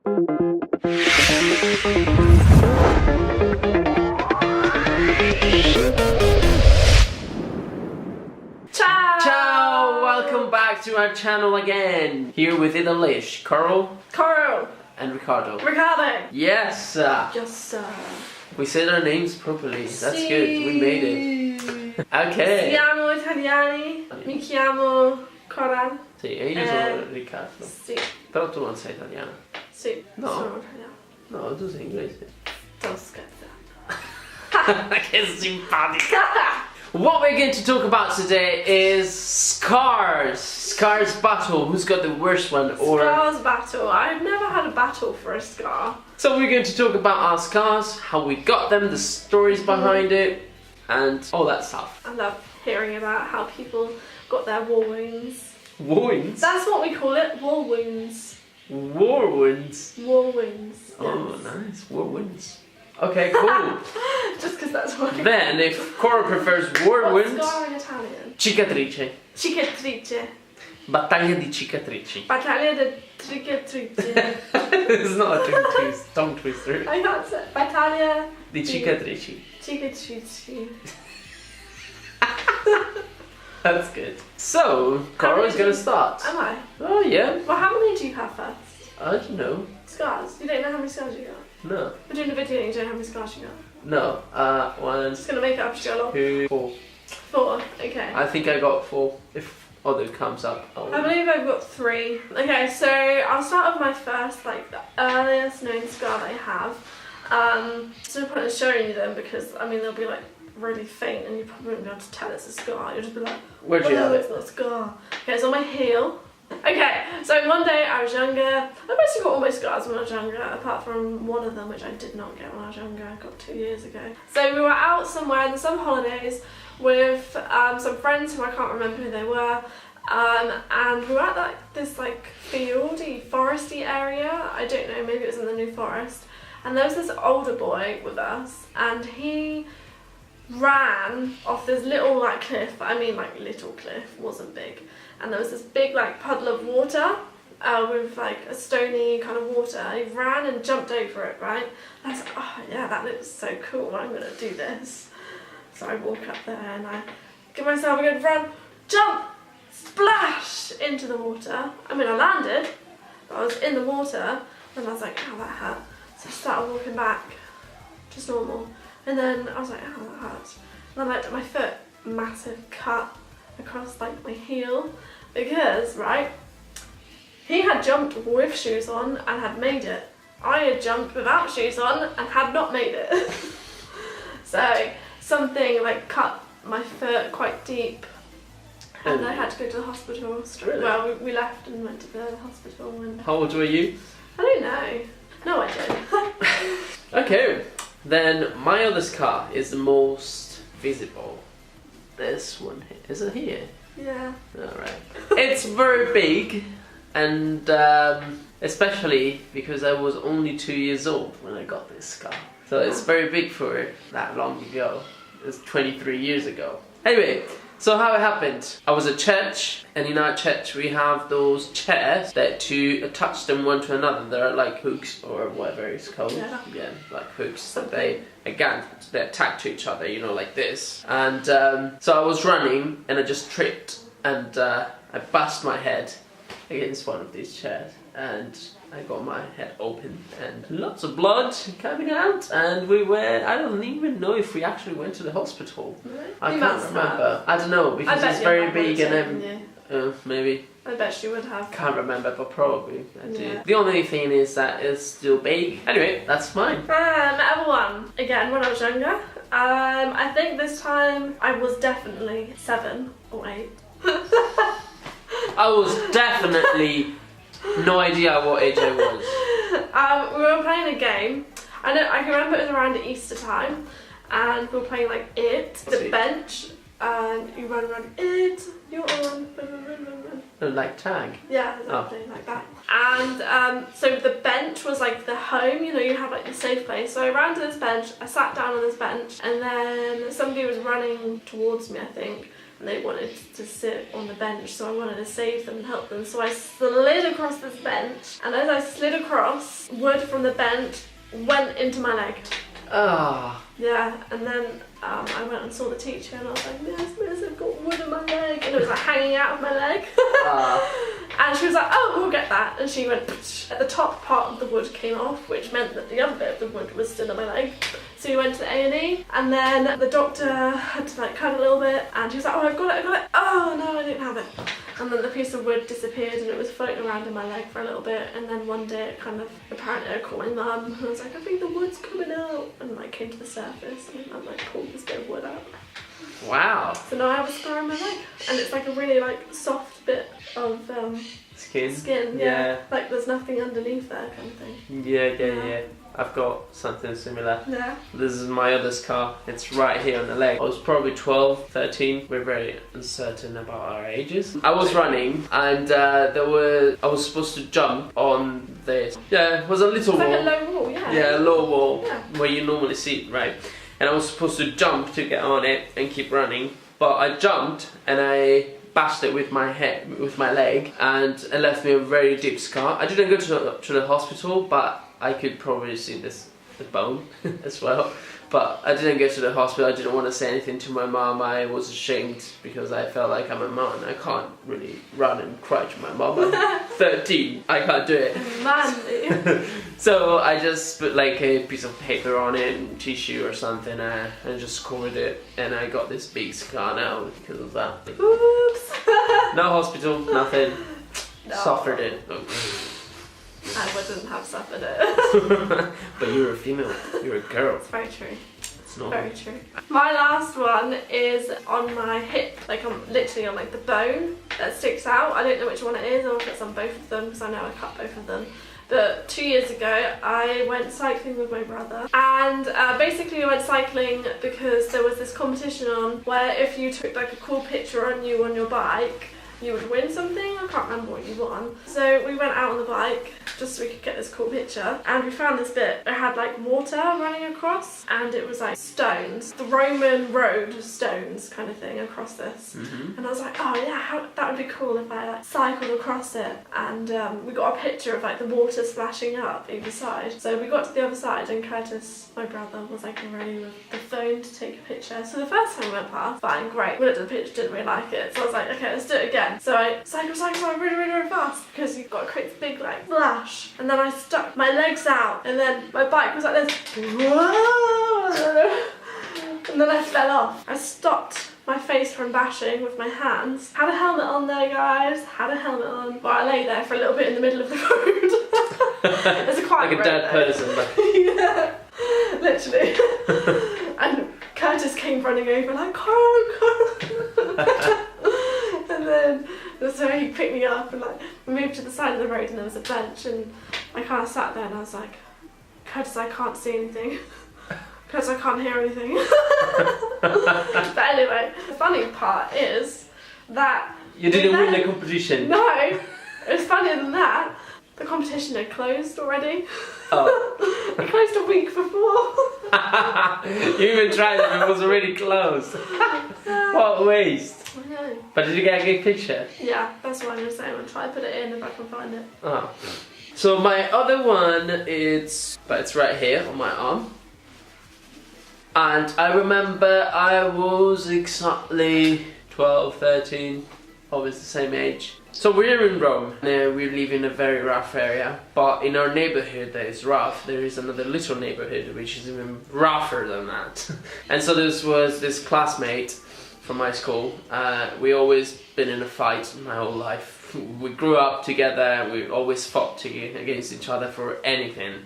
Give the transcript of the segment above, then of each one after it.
Ciao! Welcome back to our channel again. Here with Idalish, Carl, and Ricardo. Yes! Yes, sir. We said our names properly. That's good. We made it. Okay. Siamo italiani. Mi chiamo Coral. Sì, e io sono Riccardo. Sì. Però tu non sei italiana. Sì. No. Sono italiana. No, tu sei inglese. Sto scherzando. Che simpatica! What we're going to talk about today is scars. Scars battle. Who's got the worst one? Or Scars battle. I've never had a battle for a scar. so we're going to talk about our scars, how we got them, the stories behind it, and all that stuff. I love hearing about how people got their war wounds. Wounds? That's what we call it. War wounds. War wounds. War wounds. Oh, Yes. nice. War wounds. Okay, cool. Just because that's what. Then, if Cora prefers war What's wounds, scar in Italian? cicatrice. Cicatrice. Battaglia di cicatrici. Battaglia di cicatrice. It's not a tongue twister. I can't say. Battaglia Di cicatrici. cicatrice. That's good. So, Cora's gonna start. Am I? Oh yeah. Well, how many do you have first? I don't know. Scars? You don't know how many scars you got? No. We're doing a video and you don't know how many scars you got. No. One, Just gonna make it up as you go along. 2, 4. 4. Okay. I think I got 4. If other comes up, I believe I've got 3. Okay, so I'll start with my first, like, the earliest known scar that I have. So no point in showing you them because, I mean, they'll be, like, really faint and you probably won't be able to tell it's a scar. You'll just be like, Where'd you have it's it? not a scar. Okay, it's on my heel. Okay, so one day I was younger. I basically got all my scars when I was younger, apart from one of them, which I did not get when I was younger. I got 2 years ago. So we were out somewhere in the summer holidays with some friends who I can't remember who they were. And we were at this fieldy, foresty area. I don't know, maybe it was in the New Forest. And there was this older boy with us, and he ran off this little cliff. I mean little cliff, wasn't big. And there was this big puddle of water with a stony kind of water. He ran and jumped over it, right? I was like, oh yeah, that looks so cool. I'm gonna do this. So I walk up there and I give myself a good run, jump, splash into the water. I mean, I landed, but I was in the water, and I was like, oh, that hurt. So I started walking back, just normal. And then I was like, oh, that hurts. And then I looked at my foot, massive cut across my heel, because, right, he had jumped with shoes on and had made it. I had jumped without shoes on and had not made it. So something cut my foot quite deep. And I had to go to the hospital. Really? Well, we left and went to the hospital. And How old were you? I don't know. No, I don't. Okay. Then my other scar is the most visible. This one here. Is it here? Yeah. Alright. It's very big, and especially because I was only 2 years old when I got this scar. So it's very big for that long ago. It's 23 years ago. Anyway, so how it happened. I was at church, and in our church we have those chairs that to attach them one to another. They're like hooks or whatever it's called. Yeah, like hooks that they they're tacked to each other, you know, like this. And so I was running and I just tripped and I bashed my head against one of these chairs and I got my head open and lots of blood coming out, and I don't even know if we actually went to the hospital. Really? I You can't must remember. have. I don't know, because it's very big and maybe. I bet she would have. Can't remember, but probably I did. Yeah. The only thing is that it's still big. Anyway, that's mine. Other one. Again, when I was younger. I think this time I was definitely 7 or 8. I was definitely no idea what age I was. We were playing a game. I can remember it was around Easter time, and we were playing the bench, and you run around it, you're on, Like tag? Yeah, exactly, like that. And so the bench was the home, you have the safe place. So I ran to this bench, I sat down on this bench, and then somebody was running towards me, I think. and they wanted to sit on the bench, so I wanted to save them and help them. So I slid across this bench, and as I slid across, wood from the bench went into my leg. Ah. Yeah, and then I went and saw the teacher, and I was like, Miss, I've got wood in my leg, and it was like hanging out of my leg. And she was like, oh, we'll get that, and she went, at the top part of the wood came off, which meant that the other bit of the wood was still in my leg. So we went to the A&E, and then the doctor had to like cut a little bit, and she was like, oh, I got it, oh no, I didn't have it. And then the piece of wood disappeared, and it was floating around in my leg for a little bit, and then one day it kind of, apparently I called my mum, and I was like, I think the wood's coming out, and like came to the surface, and I like pulled this bit of wood out. Wow. So now I have a scar on my leg, and it's like a really like soft bit of skin, yeah. Like there's nothing underneath there kind of thing. Yeah. I've got something similar. Yeah. This is my other scar. It's right here on the leg. I was probably 12, 13. We're very uncertain about our ages. I was running, and I was supposed to jump on this. Yeah, it was a little wall. Like a low wall, yeah. Yeah, a low wall, yeah. Where you normally sit, right? And I was supposed to jump to get on it and keep running. But I jumped, and I bashed it with my head, with my leg, and it left me a very deep scar. I didn't go to the hospital, but I could probably see the bone as well. But I didn't go to the hospital. I didn't want to say anything to my mom. I was ashamed because I felt like I'm a man. I can't really run and cry to my mom. I'm 13. I can't do it. Manly. So I just put like a piece of paper on it and tissue or something, and just scored it, and I got this big scar now because of that. Oops. No hospital, nothing. No. Suffered it. Oh. I wouldn't have suffered it. But you're a female. You're a girl. It's very true. It's not. Very true. My last one is on my hip, like I'm literally on like the bone that sticks out. I don't know which one it is, or if it's on both of them, because I know I cut both of them. But 2 years ago, I went cycling with my brother, and basically we went cycling because there was this competition on where if you took like a cool picture on you on your bike, you would win something. I can't remember what you won. So we went out on the bike just so we could get this cool picture, and we found this bit. It had like water running across, and it was like stones, the Roman road stones kind of thing across this. And I was like, oh yeah, that would be cool if I like cycled across it. And we got a picture of like the water splashing up either side. So we got to the other side, and Curtis, my brother, was like ready with the phone to take a picture. So the first time we went past, fine, great. We looked at the picture, didn't really like it. So I was like, okay, let's do it again. So I cycled really fast, because you've got to create this big like flash. And then I stuck my legs out, and then my bike was like this. And then I fell off. I stopped my face from bashing with my hands. Had a helmet on there, guys. Had a helmet on. But I lay there for a little bit in the middle of the road. It's a quiet like a dead person. Yeah, literally. And Curtis came running over like, Carl. And then so he picked me up, and like we moved to the side of the road, and there was a bench, and I kind of sat there, and I was like, Curtis, I can't see anything. Curtis, I can't hear anything. But anyway, the funny part is that you didn't win the competition. No, it was funnier than that. The competition had closed already. Oh. It closed a week before. You even tried it, it was already closed. What a waste. I know. But did you get a good picture? Yeah, that's what I'm going to say. I'm going to try to put it in if I can find it. Oh. So my other one, it's right here on my arm. And I remember I was exactly 12, 13, always the same age. So we're in Rome, and we live in a very rough area, but in our neighborhood that is rough, there is another little neighborhood which is even rougher than that. And so this was this classmate from my school. We always been in a fight my whole life. We grew up together, we always fought against each other for anything.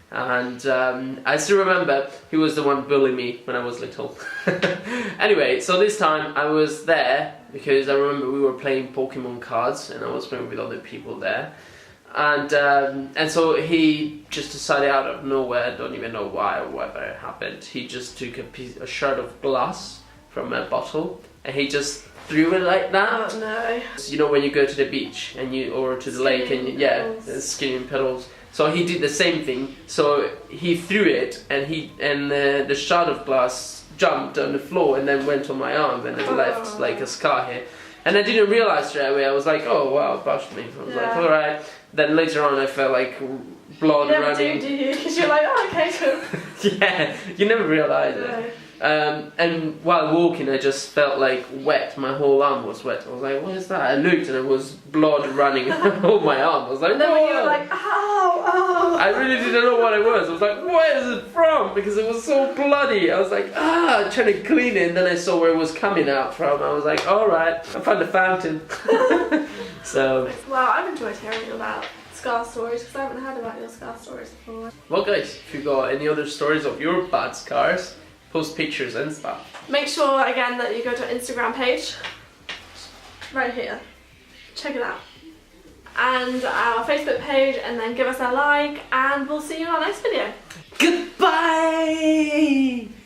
And I still remember he was the one bullying me when I was little. Anyway, so this time I was there because I remember we were playing Pokemon cards, and I was playing with other people there. And so he just decided out of nowhere, I don't even know why or whatever happened, he just took a shard of glass from a bottle, and he just threw it like that. Oh no. You know when you go to the beach and or to the lake and skiing pedals. So he did the same thing. So he threw it, and the shard of glass jumped on the floor and then went on my arm and it left like a scar here. And I didn't realize straight away. I was like, oh wow, it brushed me. I was like, all right. Then later on, I felt like blood running. Do you? Because you're like, oh, okay, cool. Yeah, you never realize it. And while walking, I just felt like wet. My whole arm was wet. I was like, what is that? I looked and it was blood running on my arm. I was like, and then when you were like, ow. I really didn't know what it was. I was like, where is it from? Because it was so bloody. I was like, trying to clean it. And then I saw where it was coming out from. I was like, all right, I found a fountain. So. Well, I've enjoyed hearing about scar stories because I haven't heard about your scar stories before. Well, guys, if you got any other stories of your bad scars, post pictures and stuff. Make sure again that you go to our Instagram page, right here. Check it out. And our Facebook page, and then give us a like, and we'll see you in our next video. Goodbye!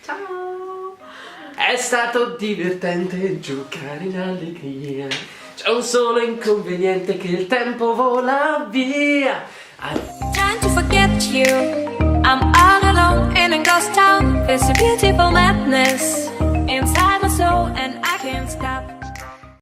Ciao! È stato divertente giocare in allegria. C'è un solo inconveniente che il tempo vola via. Trying to forget you. I'm all alone in a ghost town. It's a beautiful madness.